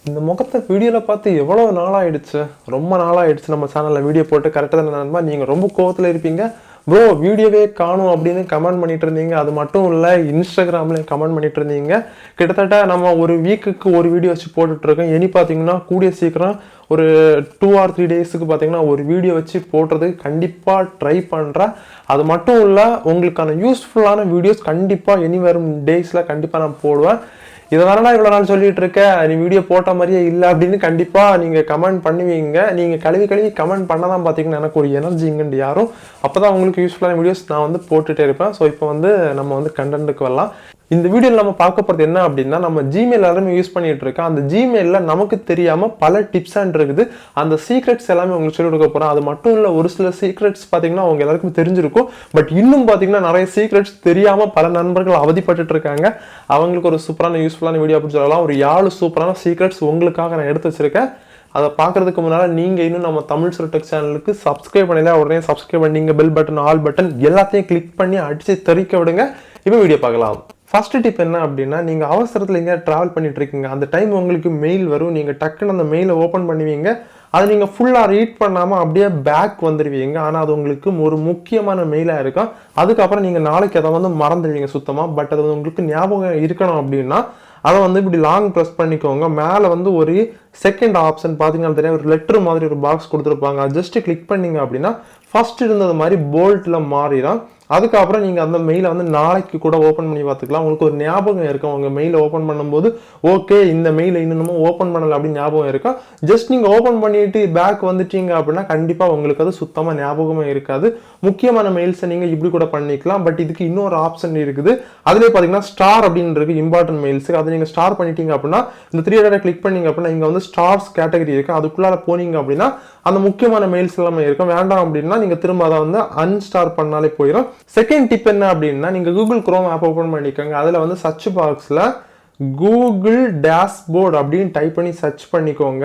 இந்த முகத்தை வீடியோல பார்த்து எவ்வளோ நாளாயிடுச்சு, ரொம்ப நாளாயிடுச்சு நம்ம சேனல்ல வீடியோ போட்டு. கரெக்டாக தானே நண்பா? நீங்க ரொம்ப கோவத்துல இருப்பீங்க. ப்ரோ வீடியோவே காணும் அப்படின்னு கமெண்ட் பண்ணிட்டு இருந்தீங்க. அது மட்டும் இல்லை, இன்ஸ்டாகிராம்லேயும் கமெண்ட் பண்ணிட்டு இருந்தீங்க. கிட்டத்தட்ட நம்ம ஒரு வீக்குக்கு ஒரு வீடியோ வச்சு போட்டுட்டு இருக்கோம். இனி பார்த்தீங்கன்னா கூடிய சீக்கிரம் ஒரு 2 or 3 டேஸுக்கு பார்த்தீங்கன்னா ஒரு வீடியோ வச்சு போடுறதுக்கு கண்டிப்பாக ட்ரை பண்ணுறேன். அது மட்டும் இல்லை, உங்களுக்கான யூஸ்ஃபுல்லான வீடியோஸ் கண்டிப்பாக இனி வரும் டேஸில் கண்டிப்பாக நான் போடுவேன். இதனால இவ்வளோ நாள் சொல்லிட்டு இருக்க, நீ வீடியோ போட்ட மாதிரியே இல்லை அப்படின்னு கண்டிப்பாக நீங்கள் கமெண்ட் பண்ணுவீங்க. நீங்கள் கழுவி கமெண்ட் பண்ணதான் பார்த்தீங்கன்னா எனக்கு ஒரு எனர்ஜிங்கண்டு யாரும். அப்போ தான் உங்களுக்கு யூஸ்ஃபுல்லான வீடியோஸ் நான் வந்து போட்டுகிட்டே இருப்பேன். ஸோ இப்போ வந்து நம்ம வந்து கண்டென்ட்டுக்கு வரலாம். இந்த வீடியோவில் நம்ம பார்க்க போகிறது என்ன அப்படின்னா, நம்ம ஜிமெயில் எல்லாருமே யூஸ் பண்ணிட்டு இருக்கோம். அந்த ஜிமெயிலில் நமக்கு தெரியாமல் பல டிப்ஸ் அண்ட் இருக்குது. அந்த சீக்ரெட்ஸ் எல்லாமே உங்களுக்கு சொல்லிக் கொடுக்க போகிறேன். அது மட்டும் இல்லை, ஒரு சில சீக்ரெட்ஸ் பார்த்தீங்கன்னா அவங்க எல்லாருக்கும் தெரிஞ்சிருக்கும். பட் இன்னும் பார்த்தீங்கன்னா நிறைய சீக்ரெட்ஸ் தெரியாமல் பல நண்பர்கள் அவதிப்பட்டு இருக்காங்க. அவங்களுக்கு ஒரு சூப்பரான யூஸ்ஃபுல்லான வீடியோ அப்படின்னு சொல்லலாம். ஒரு 7 சூப்பரான சீக்ரெட்ஸ் உங்களுக்காக நான் எடுத்து வச்சிருக்கேன். அதை பார்க்கறதுக்கு முன்னால் நீங்கள் இன்னும் நம்ம தமிழ் டெக் சேனலுக்கு சப்ஸ்கிரைப் பண்ணல, உடனே சப்ஸ்கிரைப் பண்ணி நீங்கள் பெல் பட்டன், ஆல் பட்டன் எல்லாத்தையும் கிளிக் பண்ணி அடித்து தெறிக்க விடுங்க. இப்போ வீடியோ பார்க்கலாம். ஃபர்ஸ்ட் டிப் என்ன அப்படின்னா, நீங்கள் அவசரத்தில் எங்கேயா ட்ராவல் பண்ணிட்டு இருக்கீங்க. அந்த டைம் உங்களுக்கு மெயில் வரும். நீங்கள் டக்குன்னு அந்த மெயிலை ஓப்பன் பண்ணுவீங்க. அதை நீங்கள் ஃபுல்லாக ரீட் பண்ணாமல் அப்படியே பேக் வந்துடுவீங்க. ஆனால் அது உங்களுக்கு ஒரு முக்கியமான மெயிலாக இருக்கும். அதுக்கப்புறம் நீங்கள் நாளைக்கு அதை வந்து மறந்துடுவீங்க சுத்தமாக. பட் அது உங்களுக்கு ஞாபகம் இருக்கணும் அப்படின்னா அதை வந்து இப்படி லாங் ப்ரெஸ் பண்ணிக்கோங்க. மேலே வந்து ஒரு செகண்ட் ஆப்ஷன் பார்த்தீங்கன்னா தெரியும், ஒரு லெட்டர் மாதிரி ஒரு பாக்ஸ் கொடுத்துருப்பாங்க. அது ஜஸ்ட் கிளிக் பண்ணீங்க அப்படின்னா ஃபர்ஸ்ட் இருந்தது மாதிரி போல்ட்டில் மாறிடும். அதுக்கப்புறம் நீங்கள் அந்த மெயிலை வந்து நாளைக்கு கூட ஓப்பன் பண்ணி பார்த்துக்கலாம். உங்களுக்கு ஒரு ஞாபகம் இருக்கும். உங்கள் மெயிலை ஓப்பன் பண்ணும்போது ஓகே இந்த மெயிலை இன்னும் ஓப்பன் பண்ணலை அப்படின்னு ஞாபகம் இருக்கும். ஜஸ்ட் நீங்கள் ஓப்பன் பண்ணிட்டு பேக் வந்துட்டீங்க அப்படின்னா கண்டிப்பாக உங்களுக்கு அது சுத்தமாக ஞாபகமே இருக்காது. முக்கியமான மெயில்ஸை நீங்கள் இப்படி கூட பண்ணிக்கலாம். பட் இதுக்கு இன்னொரு ஆப்ஷன் இருக்குது. அதுலேயே பார்த்தீங்கன்னா ஸ்டார் அப்படின்னு இருக்கு இம்பார்ட்டன்ட் மெயில்ஸுக்கு. அதை நீங்கள் ஸ்டார் பண்ணிட்டீங்க அப்படின்னா இந்த 3 டாட்டை கிளிக் பண்ணீங்க அப்படின்னா இங்கே வந்து ஸ்டார்ஸ் கேட்டகரி இருக்குது. அதுக்குள்ளார போனீங்க அப்படின்னா அந்த முக்கியமான மெயில்ஸ் எல்லாமே இருக்கும். வேண்டாம் அப்படின்னா நீங்கள் திரும்ப அதை வந்து அன்ஸ்டார் பண்ணாலே போயிடும். செகண்ட் டிப் என்ன அப்படின்னா, நீங்கள் கூகுள் குரோம் ஆப் ஓப்பன் பண்ணிக்கோங்க. அதில் வந்து சர்ச் பாக்ஸில் கூகுள் டேஷ்போர்ட் அப்படின்னு டைப் பண்ணி சர்ச் பண்ணிக்கோங்க.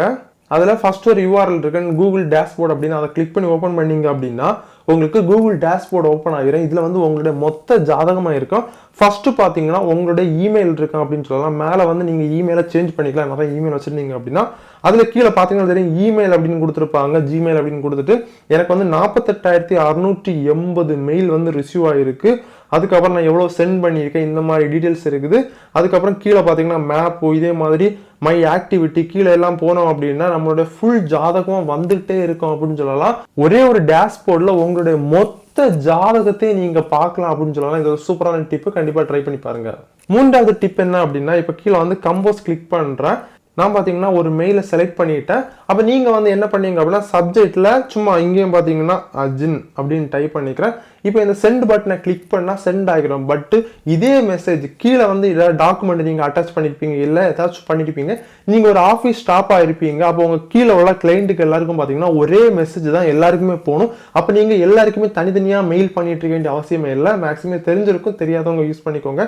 அதில் ஃபர்ஸ்ட் ஒரு யூஆர்எல் இருக்கு, கூகுள் டேஷ்போர்ட் அப்படின்னு. அதை கிளிக் பண்ணி ஓப்பன் பண்ணீங்க அப்படின்னா உங்களுக்கு கூகுள் டேஷ்போர்ட் ஓப்பன் ஆகிடும். இதில் வந்து உங்களுடைய மொத்த ஜாதகமாக இருக்கும். ஃபர்ஸ்ட் பார்த்தீங்கன்னா உங்களுடைய இமெயில் இருக்கும் அப்படின்னு சொல்லலாம். மேலே வந்து நீங்கள் இமெயிலை சேஞ்ச் பண்ணிக்கலாம். நிறைய இமெயில் வச்சுருந்தீங்க அப்படின்னா அதில் கீழே பார்த்தீங்கன்னா தெரியும் இமெயில் அப்படின்னு கொடுத்துருப்பாங்க. ஜிமெயில் அப்படின்னு கொடுத்துட்டு எனக்கு வந்து 48,680 மெயில் வந்து ரிசீவ் ஆகிருக்கு. அதுக்கப்புறம் நான் எவ்வளோ சென்ட் பண்ணியிருக்கேன் இந்த மாதிரி டீட்டெயில்ஸ் இருக்குது. அதுக்கப்புறம் கீழே பார்த்தீங்கன்னா மேப்பு, இதே மாதிரி மை ஆக்டிவிட்டி கீழே எல்லாம் போனோம் அப்படின்னா நம்மளோட ஃபுல் ஜாதகம் வந்துகிட்டே இருக்கும் அப்படின்னு சொல்லலாம். ஒரே ஒரு டேஷ்போர்டில் உங்களுடைய மொத்த ஜாதகத்தை நீங்க பார்க்கலாம் அப்படின்னு சொல்லலாம். இது ஒரு சூப்பரான டிப்பு, கண்டிப்பா ட்ரை பண்ணி பாருங்க. மூன்றாவது டிப் என்ன அப்படின்னா, இப்போ கீழே வந்து கம்போஸ் கிளிக் பண்றேன். நான் பார்த்தீங்கன்னா ஒரு மெயிலை செலக்ட் பண்ணிட்டேன். அப்போ நீங்கள் வந்து என்ன பண்ணீங்க அப்படின்னா சப்ஜெக்டில் சும்மா இங்கேயும் பார்த்தீங்கன்னா அஜின் அப்படின்னு டைப் பண்ணிக்கிறேன். இப்போ இந்த சென்ட் பட்டனை கிளிக் பண்ணால் சென்ட் ஆகிடும். பட்டு இதே மெசேஜ் கீழே வந்து ஏதாவது டாக்குமெண்ட் நீங்கள் அட்டாச் பண்ணியிருப்பீங்க, இல்லை ஏதாச்சும் பண்ணியிருப்பீங்க, நீங்கள் ஒரு ஆஃபீஸ் ஸ்டாஃபாக இருப்பீங்க. அப்போ உங்கள் கீழே உள்ள கிளைண்ட்டுக்கு எல்லாருக்கும் பார்த்தீங்கன்னா ஒரே மெசேஜ் தான் எல்லாருக்குமே போகணும். அப்போ நீங்கள் எல்லாருக்குமே தனித்தனியாக மெயில் பண்ணிட்டு இருக்க வேண்டிய அவசியமே இல்லை. மேக்ஸிமம் தெரிஞ்சிருக்கும், தெரியாதவங்க யூஸ் பண்ணிக்கோங்க.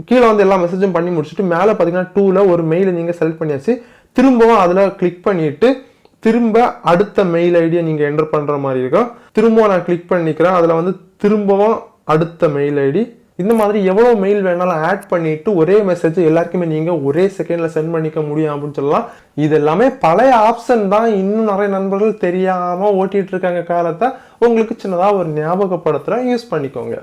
கீழே வந்து எல்லா மெசேஜும் பண்ணி முடிச்சுட்டு மேலே பார்த்தீங்கன்னா 2ல ஒரு மெயிலை நீங்கள் செலக்ட் பண்ணியாச்சு. திரும்பவும் அதில் கிளிக் பண்ணிட்டு திரும்ப அடுத்த மெயில் ஐடியை நீங்கள் என்டர் பண்ணுற மாதிரி இருக்கும். திரும்பவும் நான் கிளிக் பண்ணிக்கிறேன். அதில் வந்து திரும்பவும் அடுத்த மெயில் ஐடி, இந்த மாதிரி எவ்வளோ மெயில் வேணாலும் ஆட் பண்ணிட்டு ஒரே மெசேஜ் எல்லாருக்குமே நீங்கள் ஒரே செகண்டில் சென்ட் பண்ணிக்க முடியும் அப்படின்னு சொல்லலாம். இது எல்லாமே பழைய ஆப்ஷன் தான். இன்னும் நிறைய நண்பர்கள் தெரியாமல் ஓட்டிகிட்டு இருக்காங்க காலத்தை. உங்களுக்கு சின்னதாக ஒரு ஞாபகப்படுத்துகிறேன், யூஸ் பண்ணிக்கோங்க.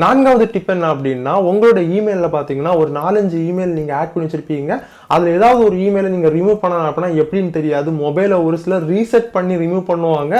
நான்காவது டிப் என்ன அப்படின்னா, உங்களோட இமெயிலில் பார்த்தீங்கன்னா ஒரு 4-5 இமெயில் நீங்கள் ஆட் பண்ணி வச்சிருப்பீங்க. அதில் ஏதாவது ஒரு இமெயிலை நீங்கள் ரிமூவ் பண்ணணும் அப்படின்னா எப்படின்னு தெரியாது. மொபைலை ஒரு சிலர் ரீசெட் பண்ணி ரிமூவ் பண்ணுவாங்க.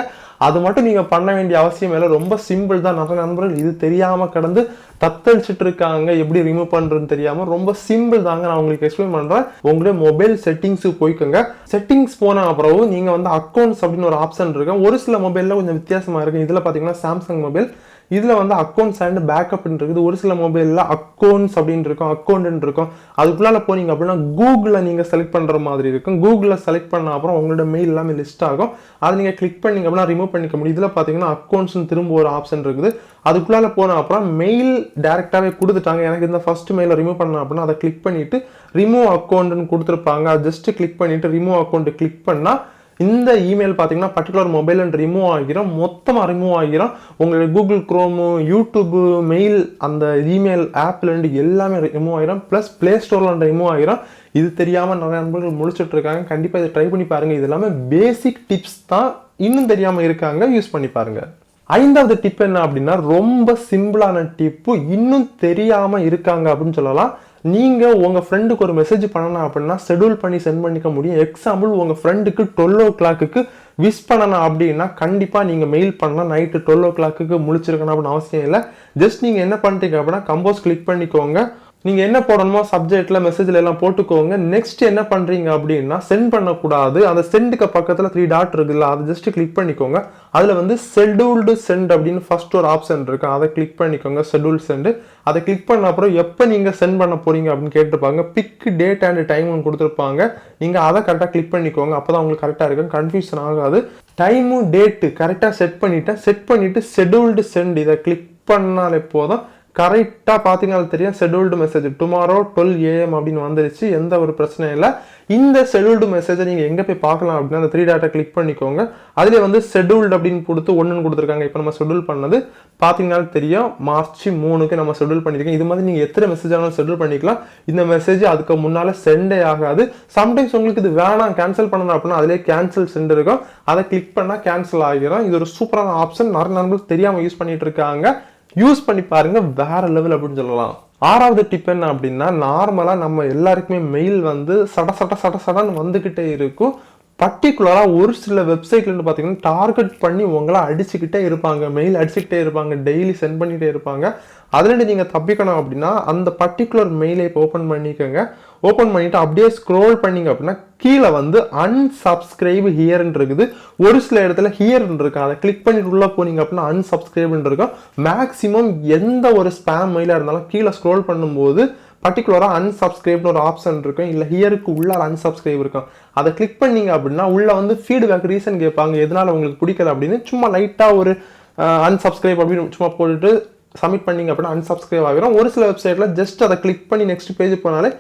அது மட்டும் நீங்கள் பண்ண வேண்டிய அவசியம் இல்லை, ரொம்ப சிம்பிள் தான். நிறைய நண்பர்கள் இது தெரியாமல் கடந்து தத்தளிச்சுட்டு இருக்காங்க, எப்படி ரிமூவ் பண்ணுறதுன்னு தெரியாமல். ரொம்ப சிம்பிள் தாங்க, நான் உங்களுக்கு எக்ஸ்பிளைன் பண்ணுறேன். உங்களுடைய மொபைல் செட்டிங்ஸுக்கு போய்க்கோங்க. செட்டிங்ஸ் போன அப்புறம் நீங்கள் வந்து அக்கௌண்ட்ஸ் அப்படின்னு ஒரு ஆப்ஷன் இருக்கு. ஒரு சில மொபைலில் கொஞ்சம் வித்தியாசமாக இருக்குது. இதில் பார்த்தீங்கன்னா சாம்சங் மொபைல், இதில் வந்து அக்கௌண்ட்ஸ் அண்ட் பேக்கப் இருக்குது. ஒரு சில மொபைலில் அக்கௌண்ட்ஸ் அப்படின்னு இருக்கும், அக்கௌண்ட் இருக்கும். அதுக்குள்ளால போனீங்க அப்படின்னா கூகுளில் நீங்கள் செலக்ட் பண்ணுற மாதிரி இருக்கும். கூகுளில் செலக்ட் பண்ண அப்புறம் உங்களோட மெயில் எல்லாமே லிஸ்ட் ஆகும். அதை நீங்கள் கிளிக் பண்ணிங்க அப்படின்னா ரிமூவ் பண்ணிக்க முடியும். இதில் பார்த்தீங்கன்னா அக்கௌண்ட்ஸ்னு திரும்ப ஒரு ஆப்ஷன் இருக்குது. அதுக்குள்ளால போன அப்புறம் மெயில் டேரெக்டாகவே கொடுத்துட்டாங்க. எனக்கு இந்த ஃபர்ஸ்ட் மெயிலை ரிமூவ் பண்ண அப்படின்னா அதை கிளிக் பண்ணிவிட்டு ரிமூவ் அக்கௌண்ட்னு கொடுத்துருப்பாங்க. அதை ஜஸ்ட் கிளிக் பண்ணிவிட்டு ரிமூவ் அக்கௌண்ட் கிளிக் பண்ணால் இந்த இமெயில் பார்த்தீங்கன்னா பர்டிகுலர் மொபைல் ரிமூவ் ஆகிரும், மொத்தமாக ரிமூவ் ஆகிரும். உங்களுடைய கூகுள் குரோமு, யூடியூபு, மெயில், அந்த இமெயில் ஆப்லேருந்து எல்லாமே ரிமூவ் ஆகிரும். ப்ளஸ் ப்ளே ஸ்டோரில் ரிமூவ் ஆகிரும். இது தெரியாமல் நிறைய நண்பர்கள் முடிச்சுட்டு இருக்காங்க. கண்டிப்பாக இதை ட்ரை பண்ணி பாருங்கள். இது எல்லாமே பேசிக் டிப்ஸ் தான், இன்னும் தெரியாமல் இருக்காங்க, யூஸ் பண்ணி பாருங்கள். 5வது டிப் என்ன அப்படின்னா ரொம்ப சிம்பிளான டிப்பு, இன்னும் தெரியாமல் இருக்காங்க அப்படின்னு சொல்லலாம். நீங்கள் உங்கள் ஃப்ரெண்டுக்கு ஒரு மெசேஜ் பண்ணணும் அப்படின்னா ஷெடியூல் பண்ணி சென்ட் பண்ணிக்க முடியும். எக்ஸாம்பிள், உங்கள் ஃப்ரெண்டுக்கு 12 o'clock விஷ் பண்ணணும் அப்படின்னா கண்டிப்பாக நீங்கள் மெயில் பண்ணலாம். நைட்டு 12 o'clock முழிச்சிருக்கணும் அப்படின்னு அவசியம் இல்லை. ஜஸ்ட் நீங்கள் என்ன பண்ணுறீங்க அப்படின்னா கம்போஸ் கிளிக் பண்ணிக்கோங்க. நீங்கள் என்ன போடணுமோ சப்ஜெக்டில் மெசேஜில் எல்லாம் போட்டுக்கோங்க. நெக்ஸ்ட் என்ன பண்ணுறீங்க அப்படின்னா சென்ட் பண்ணக்கூடாது. அந்த சென்டுக்கு பக்கத்தில் 3 டாட் இருக்குல்ல, அதை ஜஸ்ட் கிளிக் பண்ணிக்கோங்க. அதில் வந்து ஷெட்யூல்டு சென்ட் அப்படின்னு ஃபர்ஸ்ட் ஒரு ஆப்ஷன் இருக்குது, அதை கிளிக் பண்ணிக்கோங்க. ஷெட்யூல் சென்ட் அதை கிளிக் பண்ண அப்புறம் எப்போ நீங்கள் சென்ட் பண்ண போகிறீங்க அப்படின்னு கேட்டிருப்பாங்க. பிக் டேட் அண்ட் டைம் ஒன்று கொடுத்துருப்பாங்க. நீங்கள் அதை கரெக்டாக கிளிக் பண்ணிக்கோங்க. அப்போ தான் உங்களுக்கு கரெக்டாக இருக்கும், கன்ஃபியூஷன் ஆகாது. டைமும் டேட்டு கரெக்டாக செட் பண்ணிவிட்டு ஷெட்யூல்டு சென்ட் இதை கிளிக் பண்ணாலே போதும். கரெக்டாக பார்த்தீங்கன்னா தெரியும், ஷெட்யூல்டு மெசேஜ் டுமாரோ 12 AM அப்படின்னு வந்துருச்சு. எந்த ஒரு பிரச்சனையும் இல்லை. இந்த ஷெட்யூல்டு மெசேஜை நீங்கள் எங்கே போய் பார்க்கலாம் அப்படின்னா அந்த 3 டாட்டை கிளிக் பண்ணிக்கோங்க. அதிலே வந்து ஷெட்யூல்டு அப்படின்னு கொடுத்து 1 கொடுத்துருக்காங்க. இப்போ நம்ம ஷெட்யூல் பண்ணது பார்த்தீங்கன்னா தெரியும், March 3 நம்ம ஷெட்யூல் பண்ணியிருக்கோம். இது மாதிரி நீங்கள் எத்தனை மெசேஜ் ஆனாலும் ஷெட்யூல் பண்ணிக்கலாம். இந்த மெசேஜ் அதுக்கு முன்னால் சென்டே ஆகாது. சம்டைம்ஸ் உங்களுக்கு இது வேணாம் கேன்சல் பண்ணணும் அப்படின்னா அதிலே கேன்சல் சென்ட் இருக்கும். அதை கிளிக் பண்ணால் கேன்சல் ஆகிடும். இது ஒரு சூப்பரான ஆப்ஷன். நிறைய நண்பர்கள் தெரியாமல் யூஸ் பண்ணிட்டு இருக்காங்க. யூஸ் பண்ணி பாருங்க, வேற லெவல் அப்படின்னு சொல்லலாம். 6வது டிப் என்ன அப்படின்னா, நார்மலா நம்ம எல்லாருக்குமே மெயில் வந்து சடன்னு வந்துகிட்டே இருக்கும். பர்டிகுலரா ஒரு சில வெப்சைட்ல பாத்தீங்கன்னா டார்கெட் பண்ணி உங்களை அடிச்சுக்கிட்டே இருப்பாங்க, மெயில் அடிச்சுக்கிட்டே இருப்பாங்க, டெய்லி சென்ட் பண்ணிட்டே இருப்பாங்க. அதுல நீங்க தப்பிக்கணும் அப்படின்னா அந்த பர்டிகுலர் மெயிலை ஓபன் பண்ணிக்கோங்க. ஓபன் பண்ணிட்டு அப்படியே ஸ்க்ரோல் பண்ணீங்க அப்படின்னா கீழே வந்து அன்சப்ஸ்கிரைப் ஹியர்ன்னு இருக்குது. ஒரு சில இடத்துல ஹியர்ன்னு இருக்கு, அதை கிளிக் பண்ணிட்டு உள்ள போனீங்க அப்படின்னா அன்சப்ஸ்கிரைப்னு இருக்கும். மேக்சிமம் எந்த ஒரு ஸ்பேம் மெயிலா இருந்தாலும் கீழே ஸ்க்ரோல் பண்ணும்போது பர்டிகுலரா அன்சப்ஸ்கிரைப்னு ஒரு ஆப்ஷன் இருக்கும், இல்லை ஹியருக்கு உள்ள அன்சப்ஸ்கிரைப் இருக்கும். அதை கிளிக் பண்ணீங்க அப்படின்னா உள்ள வந்து ஃபீட்பேக் ரீசன் கேட்பாங்க, எதனால உங்களுக்கு பிடிக்கல அப்படின்னு. சும்மா லைட்டா ஒரு அன்சப்ஸ்கிரைப் அப்படின்னு சும்மா போட்டுட்டு சப்மிட் பண்ணீங்க அப்படின்னா அன்சப்ஸ்கிரைப் ஆகிரும். ஒரு சில வெப்சைட்ல ஜஸ்ட் அதை கிளிக் பண்ணி நெக்ஸ்ட் பேஜ் போனாலே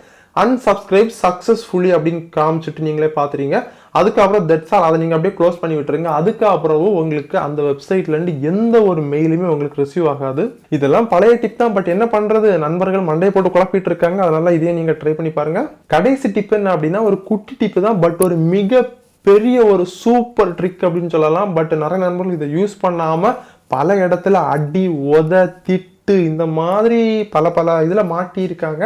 unsubscribe successfully அப்படின்னு காமிச்சிட்டு நீங்களே பார்த்துறீங்க. அதுக்கப்புறம் தட்ஸ் ஆல், அதை நீங்கள் அப்படியே க்ளோஸ் பண்ணி விட்டுருங்க. அதுக்கப்புறம் உங்களுக்கு அந்த வெப்சைட்லேருந்து எந்த ஒரு மெயிலுமே உங்களுக்கு ரிசீவ் ஆகாது. இதெல்லாம் பழைய டிப் தான், பட் என்ன பண்ணுறது, நண்பர்கள் மண்டையை போட்டு குழப்பிட்டு இருக்காங்க. அதனால இதையே நீங்கள் ட்ரை பண்ணி பாருங்க. கடைசி டிப் என்ன அப்படின்னா ஒரு குட்டி டிப்பு தான், பட் ஒரு மிக பெரிய ஒரு சூப்பர் ட்ரிக் அப்படின்னு சொல்லலாம். பட் நிறைய நண்பர்கள் இதை யூஸ் பண்ணாமல் பல இடத்துல அடி உத திட்டு இந்த மாதிரி பல இதில் மாட்டியிருக்காங்க.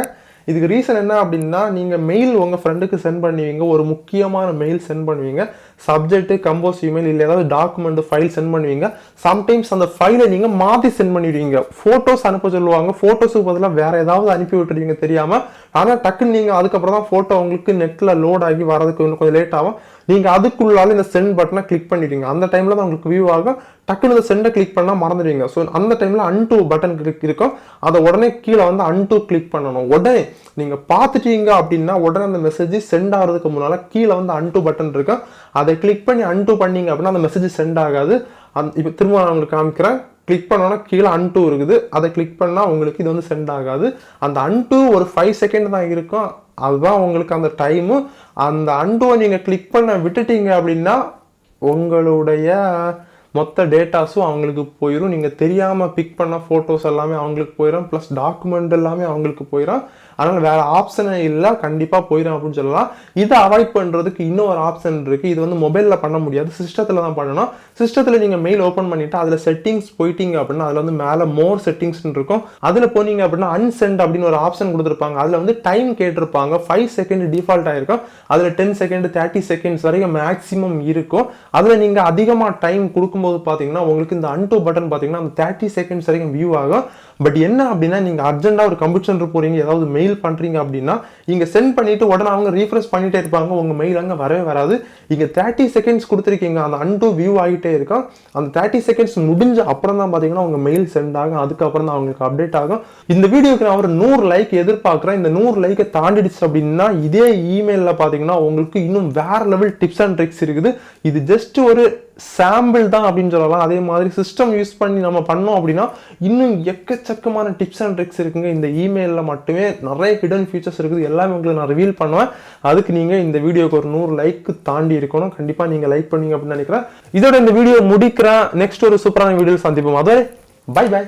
இதுக்கு ரீசன் என்ன அப்படின்னா, நீங்கள் மெயில் உங்கள் ஃப்ரெண்டுக்கு சென்ட் பண்ணுவீங்க, ஒரு முக்கியமான மெயில் சென்ட் பண்ணுவீங்க, சப்ஜெக்ட் கம்போஸ் இமெயில் இல்லை ஏதாவது டாக்குமெண்ட் ஃபைல் சென்ட் பண்ணுவீங்க. சம்டைம்ஸ் அந்த ஃபைலை நீங்கள் மாற்றி சென்ட் பண்ணிடுவீங்க. ஃபோட்டோஸ் அனுப்ப சொல்லுவாங்க, ஃபோட்டோஸுக்கு பதிலாக வேறு ஏதாவது அனுப்பி விட்டுருவீங்க தெரியாமல். ஆனால் டக்குன்னு நீங்கள் அதுக்கப்புறம் தான் ஃபோட்டோ உங்களுக்கு நெட்டில் லோட் ஆகி வரதுக்கு இன்னும் கொஞ்சம் லேட் ஆகும். நீங்கள் அதுக்குள்ளால இந்த சென்ட் பட்டனை கிளிக் பண்ணிடுவீங்க. அந்த டைமில் தான் உங்களுக்கு வியூ ஆகும். டக்குன்னு இந்த சென்டை கிளிக் பண்ணால் மறந்துடுவீங்க. ஸோ அந்த டைமில் அன்டூ பட்டன் கிளிக் இருக்கும், அதை உடனே கீழே வந்து அன்டூ கிளிக் பண்ணணும். உடனே நீங்கள் பார்த்துட்டீங்க அப்படின்னா உடனே அந்த மெசேஜ் சென்ட் ஆகிறதுக்கு முன்னால் கீழே வந்து அன்டூ பட்டன் இருக்கும், அதை கிளிக் பண்ணி அன்டூ பண்ணீங்க அப்படின்னா அந்த மெசேஜ் சென்ட் ஆகாது. இப்போ திரும்ப நான் உங்களுக்கு காமிக்கிறேன். கிளிக் பண்ணோன்னா கீழே அன்டூ இருக்குது, அதை கிளிக் பண்ணால் உங்களுக்கு இது வந்து சென்ட் ஆகாது. அந்த அன்டூ ஒரு 5 செகண்ட் தான் இருக்கும், அதுதான் உங்களுக்கு அந்த டைமு. அந்த அன்டூவை நீங்கள் கிளிக் பண்ண விட்டுட்டீங்க அப்படின்னா உங்களுடைய மொத்த டேட்டாஸும் அவங்களுக்கு போயிடும். நீங்கள் தெரியாமல் பிக் பண்ண ஃபோட்டோஸ் எல்லாமே அவங்களுக்கு போயிடும், ப்ளஸ் டாக்குமெண்ட் எல்லாமே அவங்களுக்கு போயிடும். அதனால் வேறு ஆப்ஷனே இல்லை, கண்டிப்பாக போயிடும் அப்படின்னு சொல்லலாம். இதை அவாய்ட் பண்ணுறதுக்கு இன்னொரு ஆப்ஷன் இருக்குது. இது வந்து மொபைலில் பண்ண முடியாது, சிஸ்டத்தில் தான் பண்ணணும். சிஸ்டத்தில் நீங்கள் மெயில் ஓப்பன் பண்ணிவிட்டு அதில் செட்டிங்ஸ் போயிட்டீங்க அப்படின்னா அதில் வந்து மேலே மோர் செட்டிங்ஸ்ன்னு இருக்கும். அதில் போனீங்க அப்படின்னா அன்சென்ட் அப்படின்னு ஒரு ஆப்ஷன் கொடுத்துருப்பாங்க. அதில் வந்து டைம் கேட்டிருப்பாங்க, 5 செகண்ட் டிஃபால்ட் ஆகிருக்கும். அதில் 10 செகண்ட் 30 செகண்ட்ஸ் வரைக்கும் மேக்ஸிமம் இருக்கும். அதில் நீங்கள் அதிகமாக டைம் கொடுக்கும்போது பார்த்தீங்கன்னா உங்களுக்கு இந்த அன்டூ பட்டன் பார்த்தீங்கன்னா அந்த 30 செகண்ட்ஸ் வரைக்கும் வியூ ஆகும். பட் என்ன அப்படின்னா நீங்கள் அர்ஜென்ட்டாக ஒரு கம்ப்யூட்டர் சென்டர் போகிறீங்க, ஏதாவது மெயில் பண்ணுறீங்க அப்படின்னா இங்கே சென்ட் பண்ணிவிட்டு உடனே அவங்க ரீஃப்ரெஷ் பண்ணிகிட்டே இருப்பாங்க, உங்கள் மெயில் அங்கே வரவே வராது. இங்கே 30 செகண்ட்ஸ் கொடுத்துருக்கீங்க, அந்த அன்டூ வியூ ஆகிட்டே இருக்கும். அந்த 30 செகண்ட்ஸ் முடிஞ்ச அப்புறம் தான் பார்த்தீங்கன்னா உங்கள் மெயில் சென்ட் ஆகும், அதுக்கப்புறம் தான் அவங்களுக்கு அப்டேட் ஆகும். இந்த வீடியோக்கு நான் ஒரு 100 லைக் எதிர்பார்க்குறேன். இந்த 100 லைக்கை தாண்டிடுச்சு அப்படின்னா இதே இமெயிலில் பார்த்தீங்கன்னா உங்களுக்கு இன்னும் வேறு லெவல் டிப்ஸ் அண்ட் ட்ரிக்ஸ் இருக்குது. இது ஜஸ்ட் ஒரு சாம்பிள் தான் அப்படின்னு சொல்லலாம். அதே மாதிரி சிஸ்டம் யூஸ் பண்ணி நம்ம பண்ணோம் அப்படின்னா இன்னும் எக்கச்சக்கமான டிப்ஸ் அண்ட் ட்ரிக்ஸ் இருக்குங்க. இந்த இமெயிலில் மட்டுமே நிறைய ஹிடன் ஃபீச்சர்ஸ் இருக்குது, எல்லாமே உங்களுக்கு நான் ரிவீல் பண்ணுவேன். அதுக்கு நீங்கள் இந்த வீடியோக்கு ஒரு 100 லைக்கு தாண்டி இருக்கணும். கண்டிப்பாக நீங்கள் லைக் பண்ணுவீங்க அப்படின்னு நினைக்கிறேன். இதோட இந்த வீடியோ முடிக்கிறேன். நெக்ஸ்ட் ஒரு சூப்பரான வீடியோ சந்திப்போம். அதே பை பை.